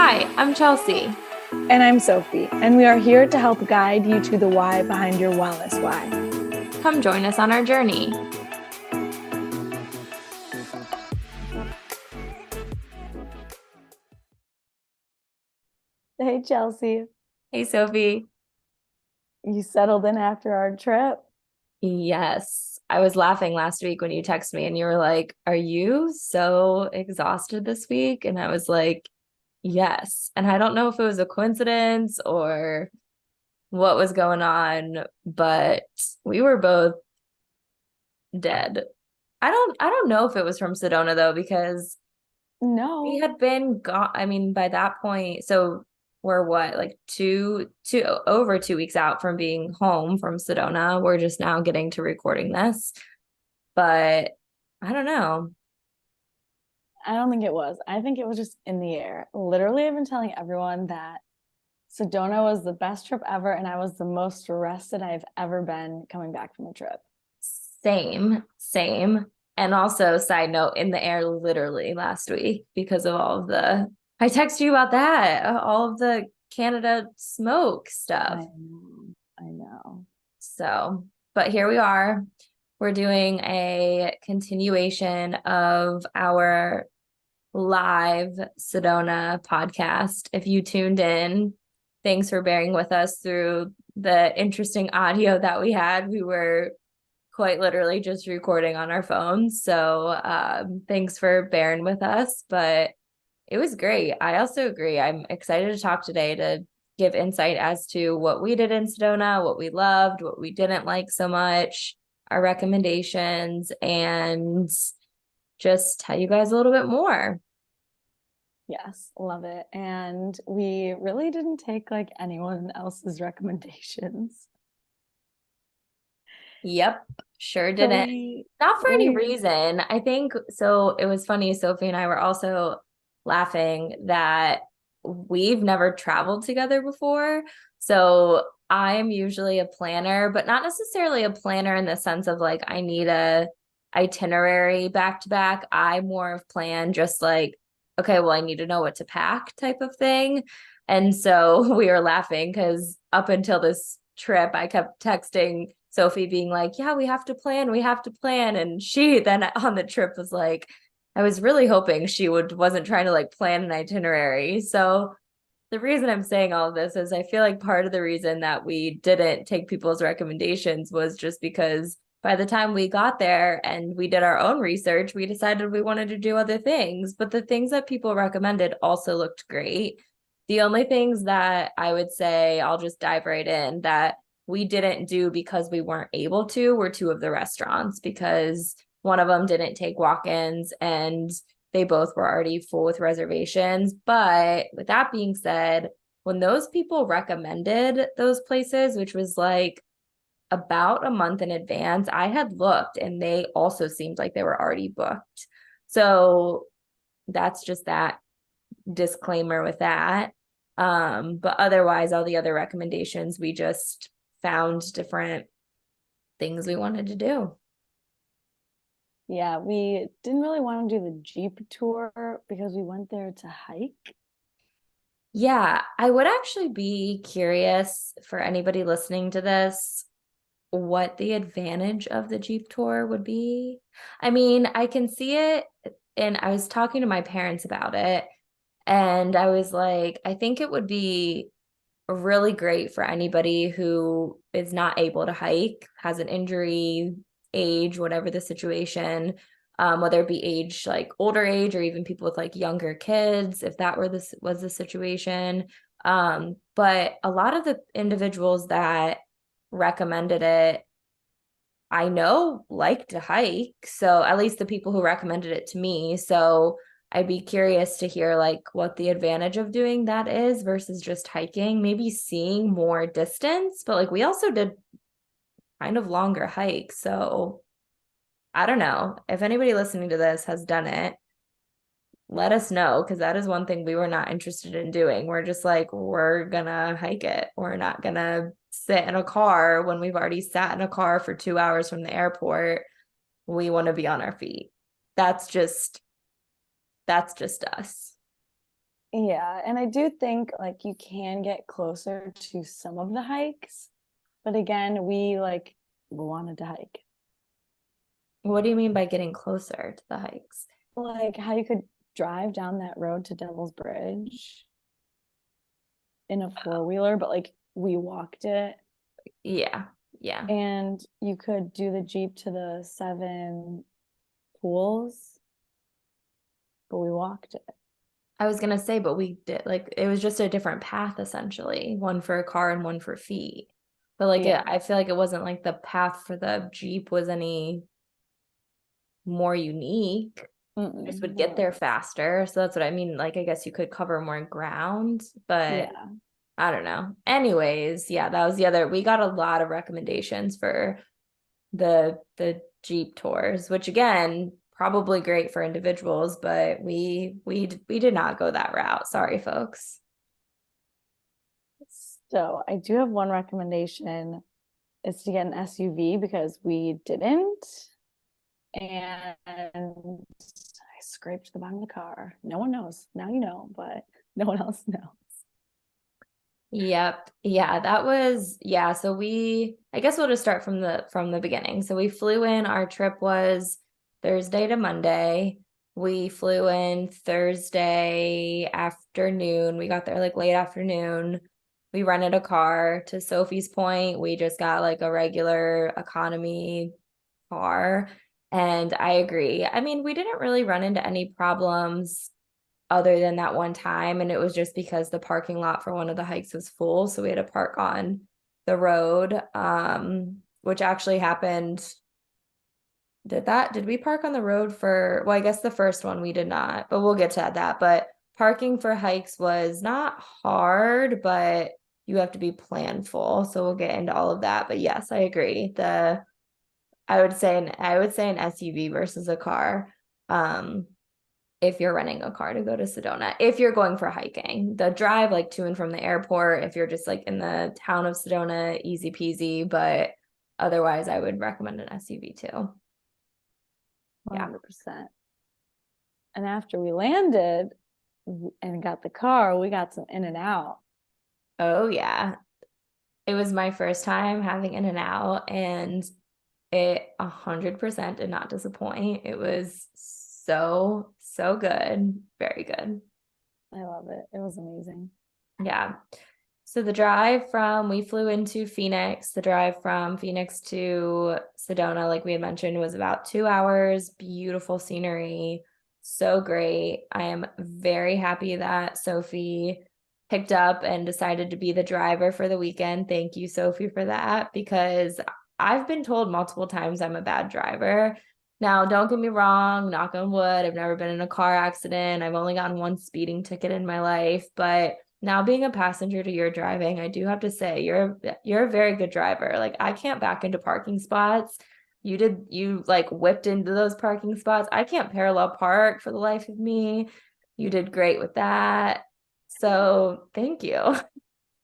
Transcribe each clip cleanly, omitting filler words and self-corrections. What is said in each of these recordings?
Hi, I'm Chelsea. And I'm Sophie, and we are here to help guide you to the why behind your wellness why. Come join us on our journey. Hey, Chelsea, Hey, Sophie. you settled in after our trip? Yes, I was laughing last week when you texted me and you were like, "Are you so exhausted this week?" And I was like, "Yes." And I don't know if it was a coincidence or what was going on, but we were both dead. I don't know if it was from Sedona though, because we No. had been gone. I mean, by that point, so we're what, like over 2 weeks out from being home from Sedona. We're just now getting to recording this, but I don't know. I don't think it was. I think it was just in the air. Literally, I've been telling everyone that Sedona was the best trip ever, and I was the most rested I've ever been coming back from a trip. Same. And also, side note, in the air literally last week because of all of I texted you about that, all of the Canada smoke stuff. I know. I know. So, but here we are. We're doing a continuation of our live Sedona podcast. If you tuned in, thanks for bearing with us through the interesting audio that we had. We were quite literally just recording on our phones. So thanks for bearing with us, but it was great. I also agree. I'm excited to talk today to give insight as to what we did in Sedona, what we loved, what we didn't like so much, our recommendations, and just tell you guys a little bit more. Yes, love it. And we really didn't take like anyone else's recommendations. Yep, sure So didn't. we Not for any we reason. I think so. It was funny. Sophie and I were also laughing that we've never traveled together before. So I'm usually a planner, but not necessarily a planner in the sense of like I need a itinerary back to back. I more of plan just like, okay, well, I need to know what to pack type of thing. And so we were laughing because up until this trip, I kept texting Sophie being like, yeah, we have to plan, we have to plan. And she then on the trip was like, I was really hoping she wasn't trying to like plan an itinerary. So the reason I'm saying all of this is I feel like part of the reason that we didn't take people's recommendations was just because by the time we got there and we did our own research, we decided we wanted to do other things. But the things that people recommended also looked great. The only things that I would say, I'll just dive right in, that we didn't do because we weren't able to were two of the restaurants, because one of them didn't take walk-ins and they both were already full with reservations. But with that being said, when those people recommended those places, which was like about a month in advance, I had looked and they also seemed like they were already booked. So that's just that disclaimer with that. But otherwise, all the other recommendations, we just found different things we wanted to do. Yeah, we didn't really want to do the Jeep tour because we went there to hike. Yeah, I would actually be curious for anybody listening to this what the advantage of the Jeep tour would be. I mean, I can see it, and I was talking to my parents about it, and I was like, I think it would be really great for anybody who is not able to hike, has an injury, age, whatever the situation, whether it be age, like older age, or even people with like younger kids, if that were this was the situation. But a lot of the individuals that recommended it, I know like to hike. So at least the people who recommended it to me. So I'd be curious to hear like what the advantage of doing that is versus just hiking, maybe seeing more distance. But like we also did kind of longer hikes. So I don't know. If anybody listening to this has done it, let us know, because that is one thing we were not interested in doing. We're just like, we're gonna hike it. We're not gonna sit in a car when we've already sat in a car for 2 hours from the airport. We want to be on our feet. That's just us. Yeah, and I do think like you can get closer to some of the hikes, but again, we like wanted to hike. What do you mean by getting closer to the hikes? Like how you could drive down that road to Devil's Bridge in a four-wheeler, but like we walked it, Yeah, yeah. and you could do the Jeep to the seven pools, but we walked it. I was gonna say, but we did like it was just a different path essentially, one for a car and one for feet. But like Yeah. I feel like it wasn't like the path for the Jeep was any more unique. You just would get Never there was. faster. So that's what I mean. Like I guess you could cover more ground, but Yeah. I don't know. Anyways, yeah, that was the other. We got a lot of recommendations for the Jeep tours, which again, probably great for individuals, but we did not go that route. Sorry, folks. So I do have one recommendation is to get an SUV because we didn't. And I scraped the bottom of the car. No one knows. Now you know, but no one else knows. Yep. Yeah, that was yeah, so I guess we'll just start from the beginning. So we flew in, our trip was Thursday to Monday. We flew in Thursday afternoon. We got there like late afternoon. We rented a car. To Sophie's point, we just got like a regular economy car. And I agree. I mean, we didn't really run into any problems other than that one time. And it was just because the parking lot for one of the hikes was full. So we had to park on the road, which actually happened. Did we park on the road for, well, I guess the first one we did not, but we'll get to that. But parking for hikes was not hard, but you have to be planful. So we'll get into all of that. But yes, I agree. I would say an SUV versus a car. If you're renting a car to go to Sedona, if you're going for hiking. The drive like to and from the airport, if you're just like in the town of Sedona, easy peasy, but otherwise I would recommend an SUV too. Yeah. 100%. And after we landed and got the car, we got some in and out. Oh yeah. It was my first time having In-N-Out and it 100% did not disappoint. It was so good. Very good. I love it. It was amazing. Yeah. So we flew into Phoenix. The drive from Phoenix to Sedona, like we had mentioned, was about 2 hours. Beautiful scenery. So great. I am very happy that Sophie picked up and decided to be the driver for the weekend. Thank you, Sophie, for that, because I've been told multiple times I'm a bad driver. Now, don't get me wrong, knock on wood, I've never been in a car accident. I've only gotten one speeding ticket in my life, but now being a passenger to your driving, I do have to say you're a very good driver. Like I can't back into parking spots. You like whipped into those parking spots. I can't parallel park for the life of me. You did great with that. So thank you.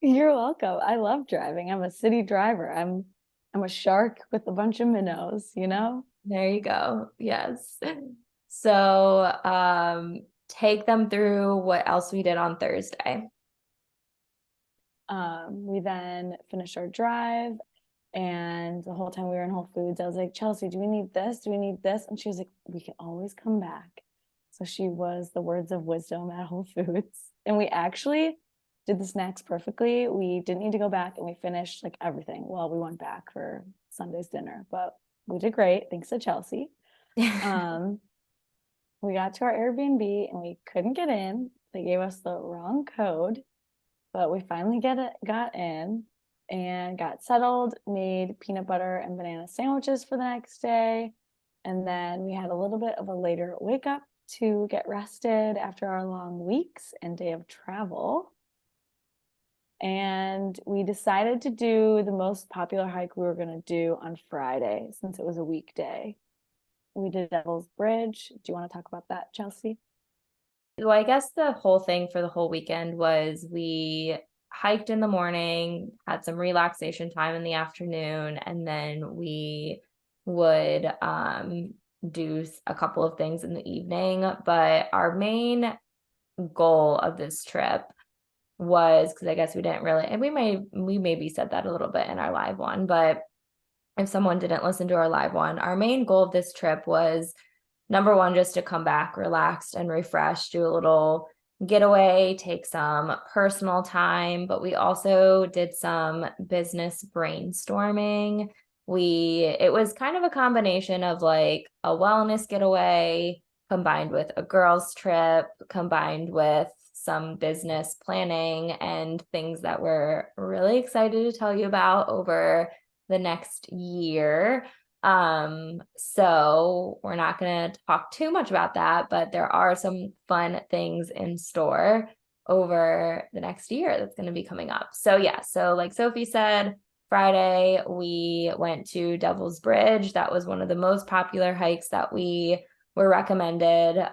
You're welcome. I love driving. I'm a city driver. I'm a shark with a bunch of minnows, you know? There you go. Yes. So take them through what else we did on Thursday. We then finished our drive, and the whole time we were in Whole Foods, I was like, Chelsea, do we need this? Do we need this? And she was like, we can always come back. So she was the words of wisdom at Whole Foods. And we actually did the snacks perfectly. We didn't need to go back and we finished like everything. Well, we went back for Sunday's dinner, but we did great. Thanks to Chelsea. Um, we got to our Airbnb and we couldn't get in. They gave us the wrong code, but we finally got in and got settled, made peanut butter and banana sandwiches for the next day. And then we had a little bit of a later wake up to get rested after our long weeks and day of travel. And we decided to do the most popular hike we were going to do on Friday since it was a weekday. We did Devil's Bridge. Do you want to talk about that, Chelsea? Well, I guess the whole thing for the whole weekend was we hiked in the morning, had some relaxation time in the afternoon, and then we would do a couple of things in the evening. But our main goal of this trip was, because I guess we didn't really, and we maybe said that a little bit in our live one, but if someone didn't listen to our live one, our main goal of this trip was number one, just to come back relaxed and refreshed, do a little getaway, take some personal time, but we also did some business brainstorming. It was kind of a combination of like a wellness getaway combined with a girls trip, combined with some business planning and things that we're really excited to tell you about over the next year. So we're not going to talk too much about that, but there are some fun things in store over the next year that's going to be coming up. So yeah, so like Sophie said, Friday we went to Devil's Bridge. That was one of the most popular hikes that we were recommended.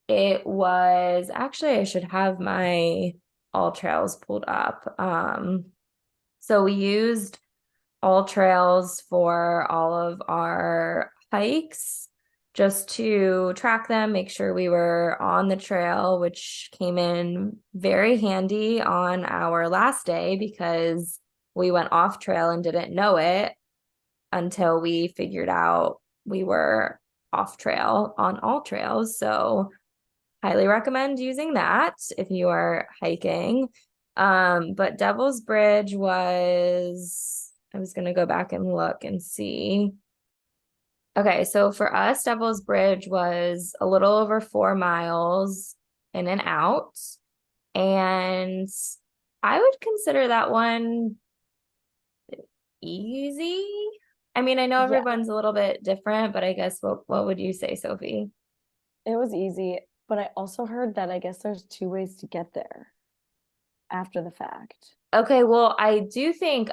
It was actually, I should have my all trails pulled up. So we used all trails for all of our hikes just to track them, make sure we were on the trail, which came in very handy on our last day because we went off trail and didn't know it until we figured out we were off trail on all trails. So highly recommend using that if you are hiking. But Devil's Bridge was, I was going to go back and look and see. Okay, so for us, Devil's Bridge was a little over 4 miles in and out. And I would consider that one easy. I mean, I know Yeah, everyone's a little bit different, but I guess what would you say, Sophie? it was easy, but I also heard that I guess there's two ways to get there after the fact. Okay, well, I do think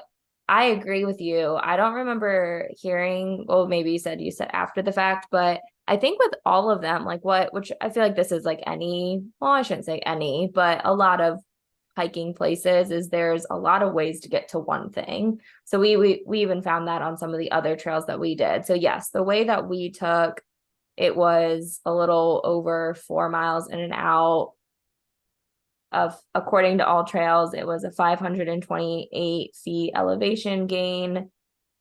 I agree with you. I don't remember hearing, well, maybe you said after the fact, but I think with all of them, like which I feel like this is like any, well, I shouldn't say any, but a lot of hiking places is there's a lot of ways to get to one thing. So we even found that on some of the other trails that we did. So yes, the way that we took, it was a little over 4 miles in and out of, according to all trails, it was a 528 feet elevation gain.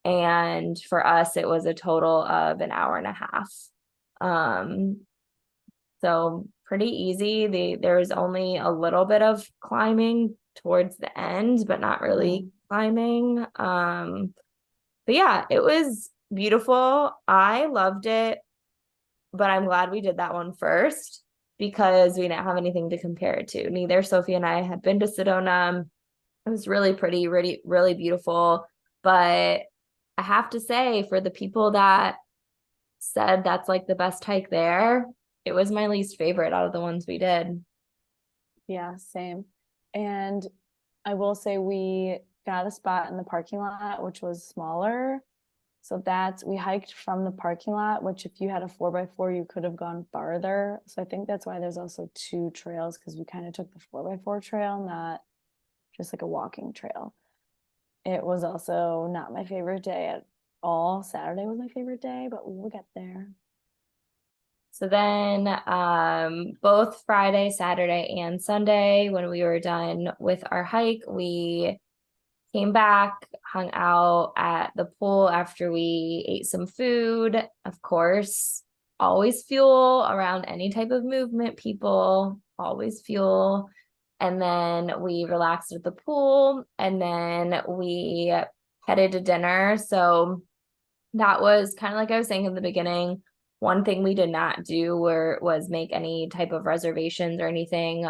And for us, it was a total of an hour and a half. So pretty easy. There was only a little bit of climbing towards the end, but not really climbing. But yeah, it was beautiful. I loved it, but I'm glad we did that one first because we didn't have anything to compare it to. Neither Sophie and I had been to Sedona. It was really pretty, really, really beautiful. But I have to say, for the people that said that's like the best hike there, it was my least favorite out of the ones we did. Yeah, same. And I will say we got a spot in the parking lot, which was smaller. So we hiked from the parking lot, which if you had a 4x4, you could have gone farther. So I think that's why there's also two trails, because we kind of took the 4x4 trail, not just like a walking trail. It was also not my favorite day at all. Saturday was my favorite day, but we'll get there. So then both Friday, Saturday, and Sunday, when we were done with our hike, we came back, hung out at the pool after we ate some food. Of course, always fuel around any type of movement, people, always fuel. And then we relaxed at the pool, and then we headed to dinner. So that was kind of like I was saying in the beginning. One thing we did not do was make any type of reservations or anything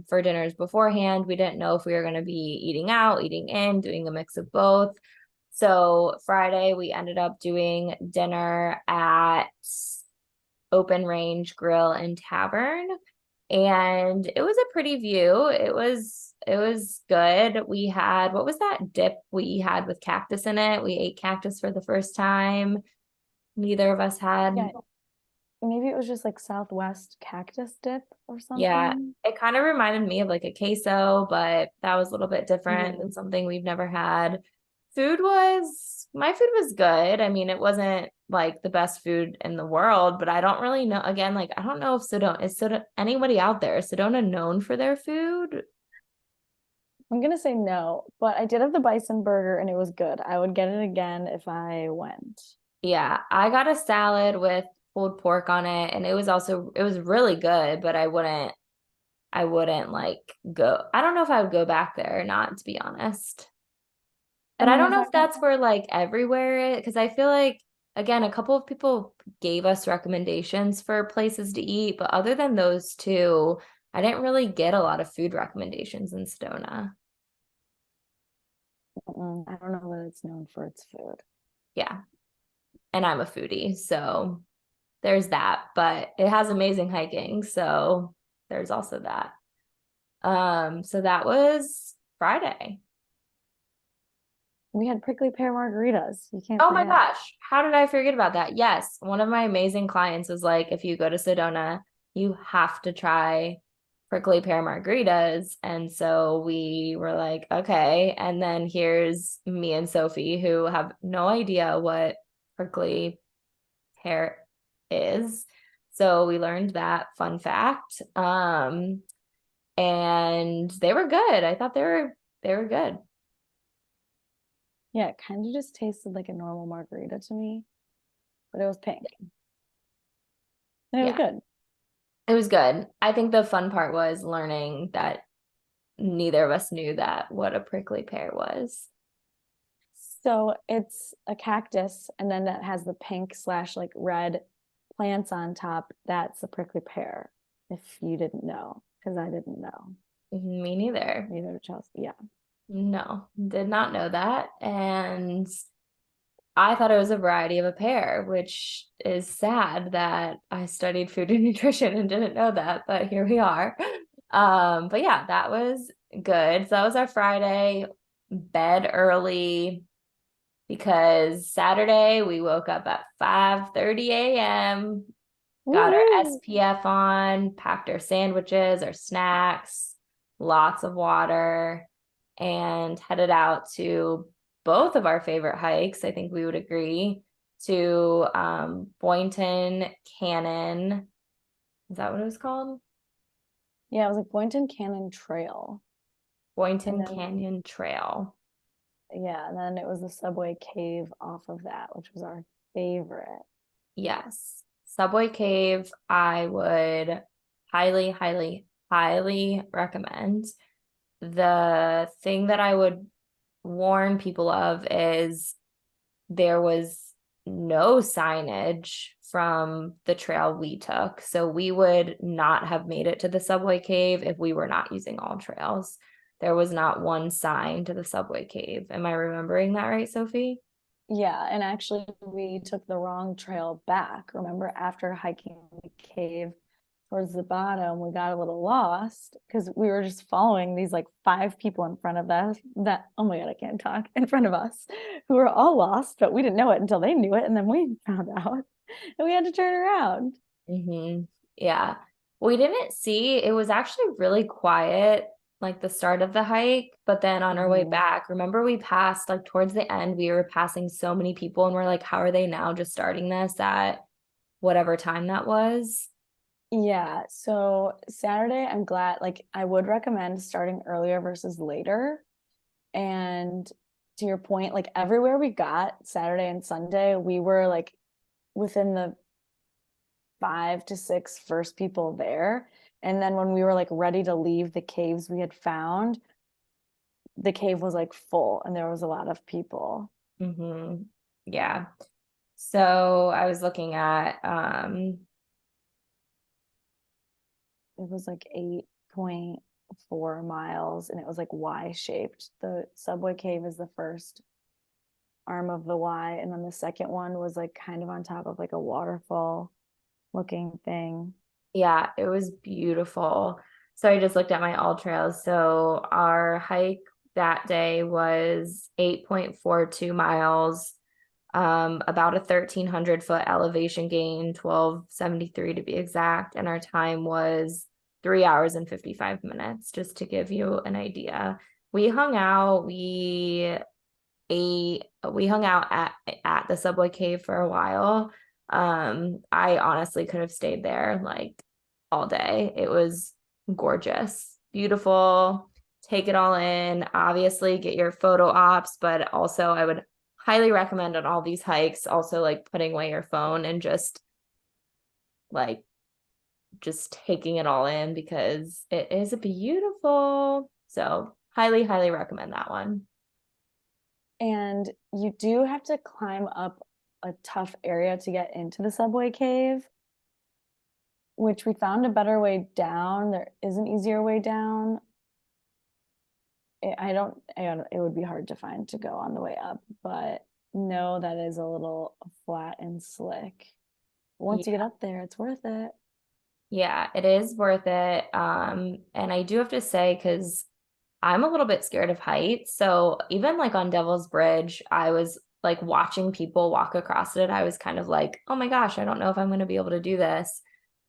for dinners beforehand. We didn't know if we were going to be eating out, eating in, doing a mix of both. So Friday, we ended up doing dinner at Open Range Grill and Tavern. And it was a pretty view. It was good. We had, what was that dip we had with cactus in it? We ate cactus for the first time. Neither of us had. Yeah, maybe it was just like Southwest cactus dip or Yeah, something. it kind of reminded me of like a queso, but that was a little bit different than something we've never had. My food was good. I mean, it wasn't like the best food in the world, but I don't really know. Again, like I don't know if Sedona anybody out there, is Sedona known for their food? I'm gonna say no, but I did have the bison burger and it was good. I would get it again if I went. Yeah, I got a salad with pulled pork on it, and it was really good, but I wouldn't like go. I don't know if I would go back there or not, to be honest. I But I mean, don't if know I if went, that's where like everywhere, because I feel like again, a couple of people gave us recommendations for places to eat, but other than those two, I didn't really get a lot of food recommendations in Sedona. I don't know that it's known for its food. Yeah, and I'm a foodie, so there's that, but it has amazing hiking, so there's also that. So that was Friday. We had prickly pear margaritas. You can't Oh my forget. gosh, how did I forget about that? Yes, one of my amazing clients was like, if you go to Sedona, you have to try prickly pear margaritas. And so we were like, okay. And then here's me and Sophie who have no idea what prickly pear is. So we learned that fun fact. And they were good. I thought they were good. Yeah, it kind of just tasted like a normal margarita to me, but it was pink. And it was Yeah, good. it was good. I think the fun part was learning that neither of us knew that what a prickly pear was. So it's a cactus, and then that has the pink slash like red plants on top. That's the prickly pear. If you didn't know, because I didn't know. Me neither. Neither did Chelsea. Yeah. No, did not know that. And I thought it was a variety of a pear, which is sad that I studied food and nutrition and didn't know that, but here we are. But yeah, that was good. So that was our Friday, bed early because Saturday we woke up at 5:30 a.m., got our Woohoo! SPF on, packed our sandwiches, our snacks, lots of water, and headed out to both of our favorite hikes. I think we would agree to Boynton Canyon. Is that what it was called? Yeah, it was like Boynton Canyon Trail. And Boynton then, Canyon Trail. yeah, and then it was the Subway Cave off of that, which was our favorite. Yes. Subway Cave, I would highly, highly, highly recommend. The thing that I would warn people of is there was no signage from the trail we took. So we would not have made it to the Subway Cave if we were not using all trails. There was not one sign to the Subway Cave. Am I remembering that right, Sophie? Yeah, and actually we took the wrong trail back. Remember, after hiking the cave towards the bottom, we got a little lost because we were just following these like five people in front of us that, oh my God, I can't talk, in front of us, who were all lost, but we didn't know it until they knew it. And then we found out and we had to turn around. Yeah. We didn't see, it was actually really quiet, like the start of the hike, but then on our way back, remember we passed like towards the end, we were passing so many people and we're like, how are they now just starting this at whatever time that was? Yeah, so Saturday, I'm glad, like, I would recommend starting earlier versus later. And to your point, like, everywhere we got Saturday and Sunday, we were like within the 5 to 6 first people there. And then when we were like ready to leave the caves we had found, the cave was like full and there was a lot of people. Yeah. So I was looking at It was like 8.4 miles and it was like Y shaped. The subway cave is the first arm of the Y, and then the second one was like kind of on top of like a waterfall looking thing. yeah, it was beautiful. So I just looked at my all trails. So our hike that day was 8.42 miles, about a 1,300 foot elevation gain, 1273 to be exact. And our time was 3 hours and 55 minutes, just to give you an idea. We hung out, we we hung out at the Subway Cave for a while. I honestly could have stayed there like all day. It was gorgeous, beautiful. Take it all in. Obviously, get your photo ops, but also I would highly recommend on all these hikes also like putting away your phone and like just taking it all in because it is beautiful. So highly, highly recommend that one. And you do have to climb up a tough area to get into the Subway Cave, which we found a better way down. There is an easier way down. It would be hard to find to go on the way up, but no, that is a little flat and slick. Once you get up there, it's worth it. Yeah, it is worth it. And I do have to say, because I'm a little bit scared of heights. So even like on Devil's Bridge, I was like watching people walk across it. I was kind of like, oh my gosh, I don't know if I'm going to be able to do this.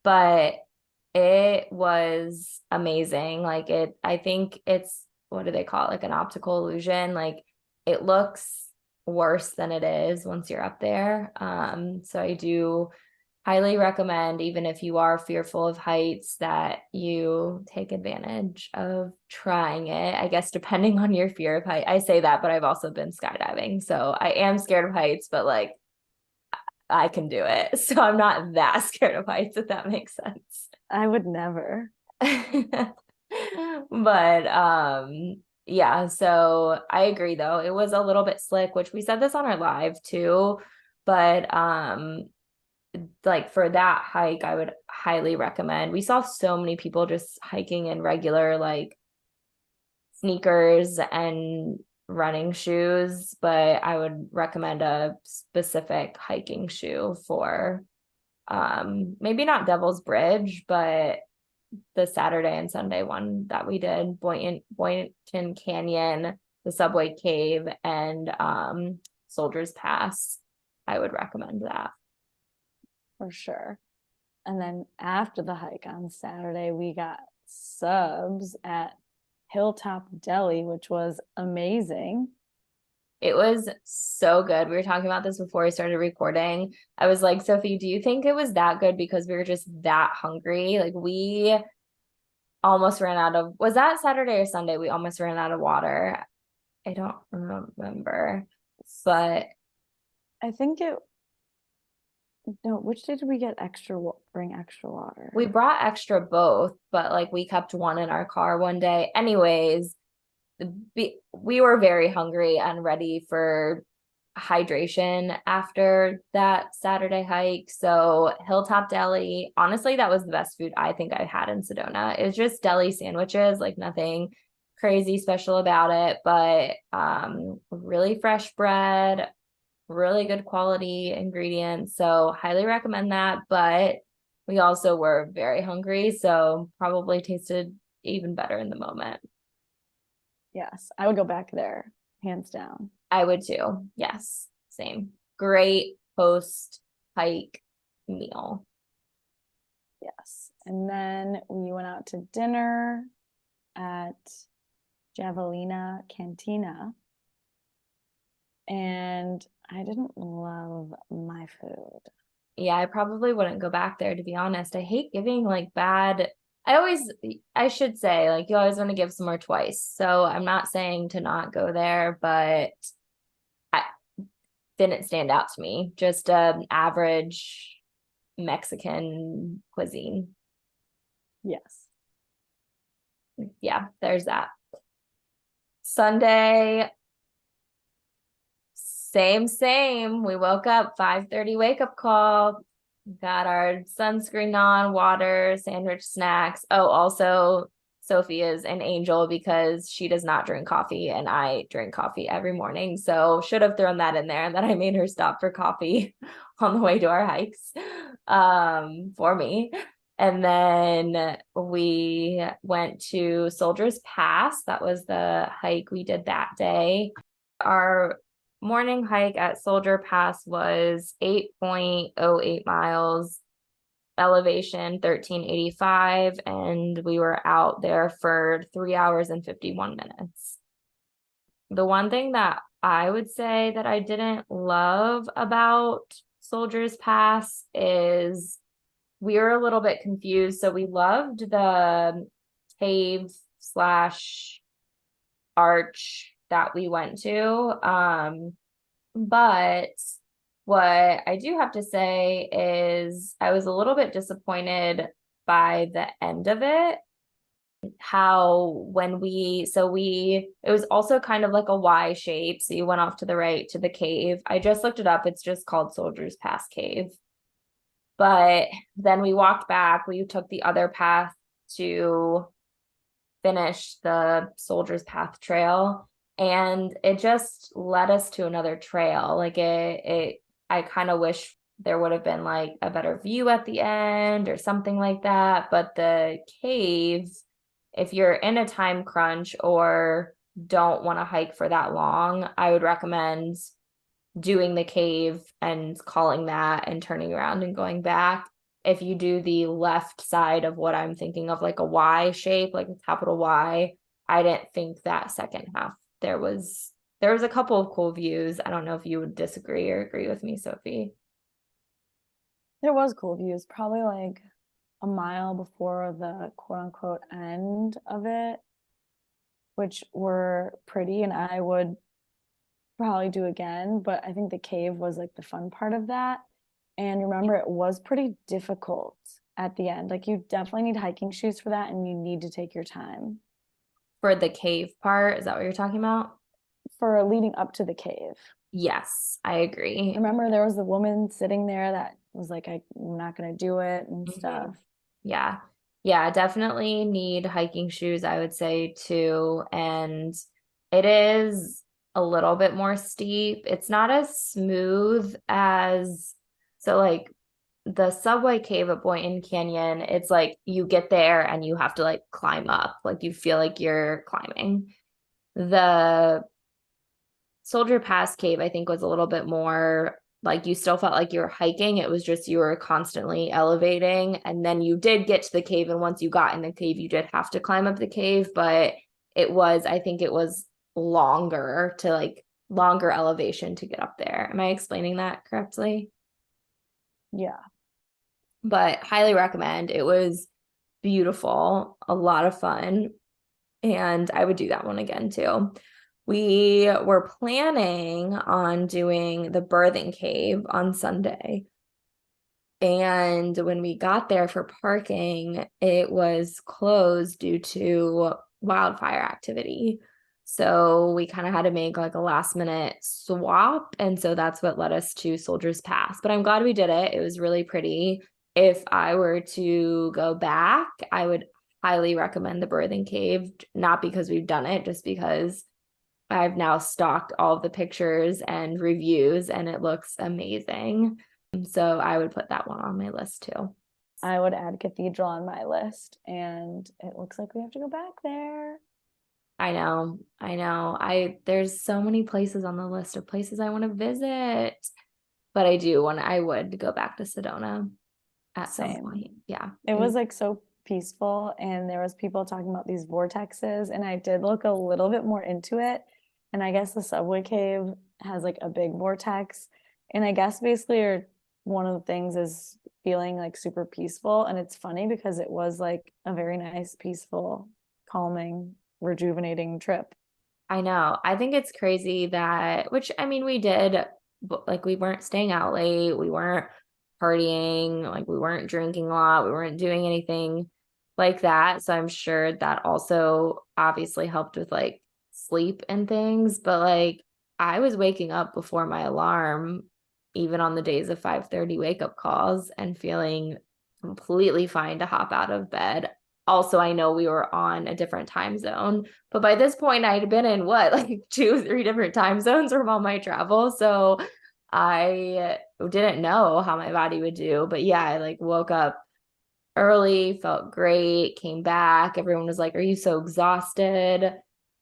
But it was amazing. I think it's, what do they call it? Like an optical illusion. Like it looks worse than it is once you're up there. So I do highly recommend, even if you are fearful of heights, that you take advantage of trying it. I guess depending on your fear of height. I say that, but I've also been skydiving. So I am scared of heights, but like I can do it. So I'm not that scared of heights, if that makes sense. I would never. But yeah, so I agree though. It was a little bit slick, which we said this on our live too, but like for that hike, I would highly recommend. We saw so many people just hiking in regular like sneakers and running shoes, but I would recommend a specific hiking shoe for maybe not Devil's Bridge, but the Saturday and Sunday one that we did, Boynton Canyon, the Subway Cave, and Soldier's Pass. I would recommend that. For sure. And then after the hike on Saturday, we got subs at Hilltop Deli, which was amazing. It was so good. We were talking about this before we started recording. I was like, Sophie, do you think it was that good because we were just that hungry? Like we almost ran out of, was that Saturday or Sunday? We almost ran out of water. I don't remember, but I think it, no, which day did we get bring extra water? we brought extra both, but like we kept one in our car one day. Anyways, we were very hungry and ready for hydration after that Saturday hike. So Hilltop Deli, honestly, that was the best food I think I had in Sedona. It was just deli sandwiches, like nothing crazy special about it, but really fresh bread, really good quality ingredients. So highly recommend that. But we also were very hungry, so probably tasted even better in the moment. Yes, I would go back there, hands down. I would too. Yes, same. Great post hike meal. Yes. And then we went out to dinner at Javelina Cantina. And I didn't love my food. Yeah, I probably wouldn't go back there to be honest. I hate giving like bad. I should say, like, you always want to give somewhere twice. So I'm not saying to not go there, but I didn't stand out to me. Just an average Mexican cuisine. Yes. Yeah, there's that. Sunday, same. We woke up 5:30 wake up call. Got our sunscreen on, water, sandwich, snacks. Oh, also Sophie is an angel because she does not drink coffee and I drink coffee every morning. So should have thrown that in there that I made her stop for coffee on the way to our hikes for me. And then we went to Soldier's Pass. That was the hike we did that day. Our morning hike at Soldier Pass was 8.08 miles, elevation 1385, and we were out there for 3 hours and 51 minutes. The one thing that I would say that I didn't love about Soldier's Pass is we were a little bit confused. So we loved the cave slash arch that we went to. But what I do have to say is I was a little bit disappointed by the end of it. How when we it was also kind of like a Y shape. So you went off to the right to the cave. I just looked it up. It's just called Soldier's Pass Cave. But then we walked back. We took the other path to finish the Soldier's Path trail. And it just led us to another trail. I kind of wish there would have been like a better view at the end or something like that. But the caves, if you're in a time crunch or don't want to hike for that long, I would recommend doing the cave and calling that and turning around and going back. If you do the left side of what I'm thinking of, like a Y shape, like a capital Y, I didn't think that second half there was a couple of cool views. I don't know if you would disagree or agree with me, Sophie. There was cool views, probably like a mile before the quote unquote end of it, which were pretty, and I would probably do again. But I think the cave was like the fun part of that. And remember, it was pretty difficult at the end. Like, you definitely need hiking shoes for that, and you need to take your time For the cave part, is that what you're talking about? for leading up to the cave. Yes, I agree. Remember, there was a woman sitting there that was like, I'm not going to do it and Mhm. stuff. Yeah. Yeah, definitely need hiking shoes, I would say too. And it is a little bit more steep. It's not as smooth as so like the subway cave at Boynton Canyon, it's like you get there and you have to like climb up. Like you feel like you're climbing. The Soldier Pass cave, I think, was a little bit more like you still felt like you were hiking. It was just you were constantly elevating. And then you did get to the cave. And once you got in the cave, you did have to climb up the cave. But I think it was longer elevation to get up there. Am I explaining that correctly? Yeah. But highly recommend. It was beautiful, a lot of fun. And I would do that one again too. We were planning on doing the birthing cave on Sunday. And when we got there for parking, it was closed due to wildfire activity. So we kind of had to make like a last minute swap. And so that's what led us to Soldier's Pass. But I'm glad we did it. It was really pretty. If I were to go back, I would highly recommend the birthing cave, not because we've done it, just because I've now stalked all of the pictures and reviews and it looks amazing. So I would put that one on my list too. I would add Cathedral on my list, and it looks like we have to go back there. I know, I know. There's so many places on the list of places I want to visit, but I would go back to Sedona at some Same. point. Yeah. It was like so peaceful, and there was people talking about these vortexes, and I did look a little bit more into it. And I guess the subway cave has like a big vortex. And I guess basically one of the things is feeling like super peaceful. And it's funny because it was like a very nice, peaceful, calming, rejuvenating trip. I know. I think it's crazy which I mean, we did, but like we weren't staying out late, we weren't partying, like we weren't drinking a lot, we weren't doing anything like that. So I'm sure that also obviously helped with like sleep and things. But like I was waking up before my alarm, even on the days of 5:30 wake up calls and feeling completely fine to hop out of bed. Also, I know we were on a different time zone, but by this point, I'd been in what, like 2, 3 different time zones from all my travel. So I didn't know how my body would do. But yeah, I like woke up early, felt great, came back. Everyone was like, "Are you so exhausted?"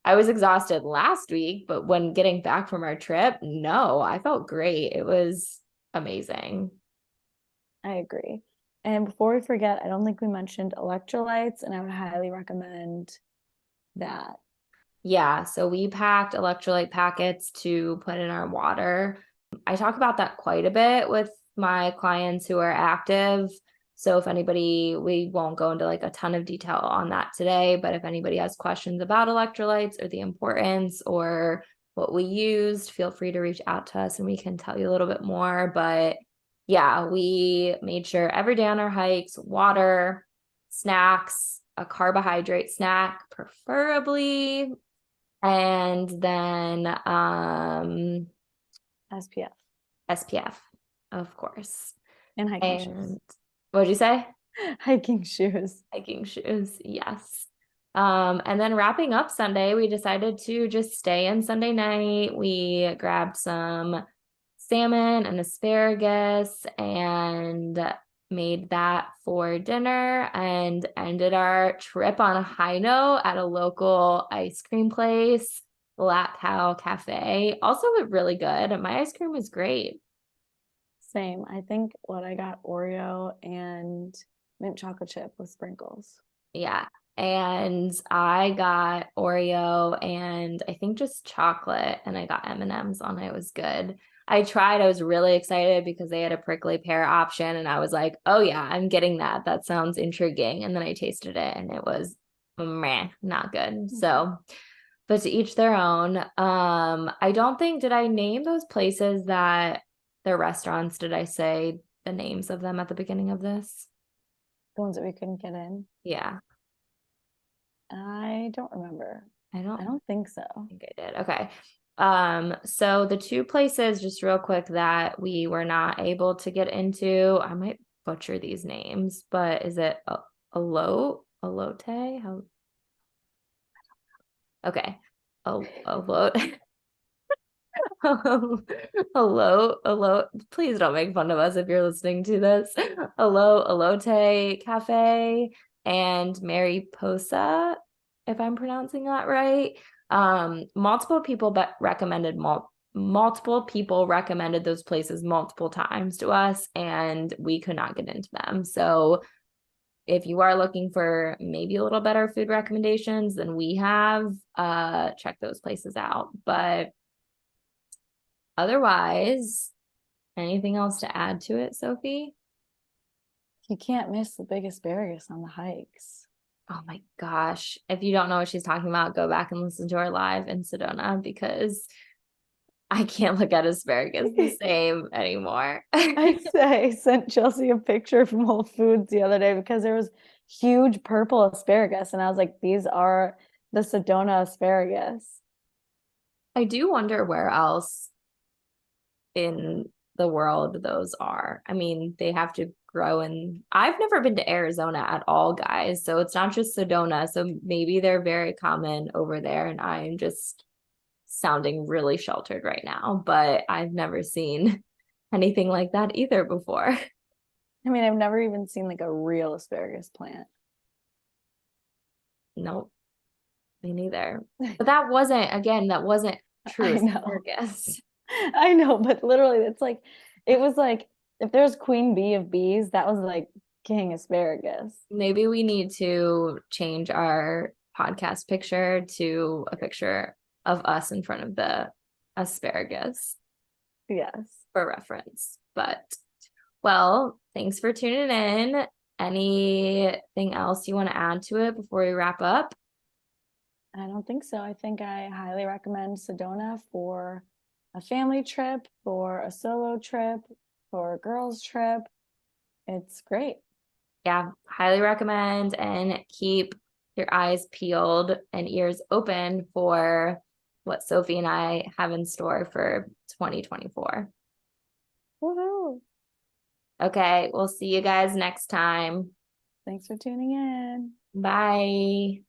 I was exhausted last week, but when getting back from our trip, no, I felt great. It was amazing. I agree. And before we forget, I don't think we mentioned electrolytes, and I would highly recommend that. Yeah, so we packed electrolyte packets to put in our water. I talk about that quite a bit with my clients who are active. So if anybody, we won't go into like a ton of detail on that today, but if anybody has questions about electrolytes or the importance or what we used, feel free to reach out to us and we can tell you a little bit more. But yeah, we made sure every day on our hikes, water, snacks, a carbohydrate snack, preferably, and then SPF SPF, of course. and hiking shoes. And what'd you say? Hiking shoes. Hiking shoes, yes. And then wrapping up Sunday, we decided to just stay in Sunday night. We grabbed some salmon and asparagus and made that for dinner and ended our trip on a high note at a local ice cream place, Black Cow Cafe. Also really good. My ice cream was great. Same. I think what I got Oreo and mint chocolate chip with sprinkles. Yeah. And I got Oreo and I think just chocolate and I got M&Ms on it. It was good. I was really excited because they had a prickly pear option and I was like, oh yeah, I'm getting that. That sounds intriguing. And then I tasted it and it was meh, not good. So, but to each their own. I don't think, did I name those places that the restaurants, did I say the names of them at the beginning of this? The ones that we couldn't get in. Yeah. I don't remember. I I don't think so. think I did. Okay. So the two places, just real quick, that we were not able to get into, I might butcher these names, but is it Alote? How? Okay. Alote. Hello. Please don't make fun of us if you're listening to this. Alote Cafe and Mariposa, if I'm pronouncing that right. Multiple people multiple people recommended those places multiple times to us, and we could not get into them. So if you are looking for maybe a little better food recommendations than we have, check those places out. But otherwise, anything else to add to it, Sophie? You can't miss the big asparagus on the hikes. Oh my gosh. If you don't know what she's talking about, go back and listen to our live in Sedona because I can't look at asparagus the same anymore. I sent Chelsea a picture from Whole Foods the other day because there was huge purple asparagus, and I was like, these are the Sedona asparagus. I do wonder where else in the world those are. I mean, they have to grow in. I've never been to Arizona at all, guys. So it's not just Sedona. So maybe they're very common over there, and I'm just sounding really sheltered right now, but I've never seen anything like that either before. I mean, I've never even seen like a real asparagus plant. Nope, me neither. But that wasn't true I know. asparagus. I know, but literally it was like if there's queen bee of bees, that was like king asparagus. Maybe we need to change our podcast picture to a picture of us in front of the asparagus Yes. for reference. But well, thanks for tuning in. Anything else you want to add to it before we wrap up? I don't think so. I think I highly recommend Sedona for a family trip, for a solo trip, for a girls trip. It's great. Yeah, highly recommend, and keep your eyes peeled and ears open for what Sophie and I have in store for 2024. Woohoo. Okay, we'll see you guys next time. Thanks for tuning in. Bye.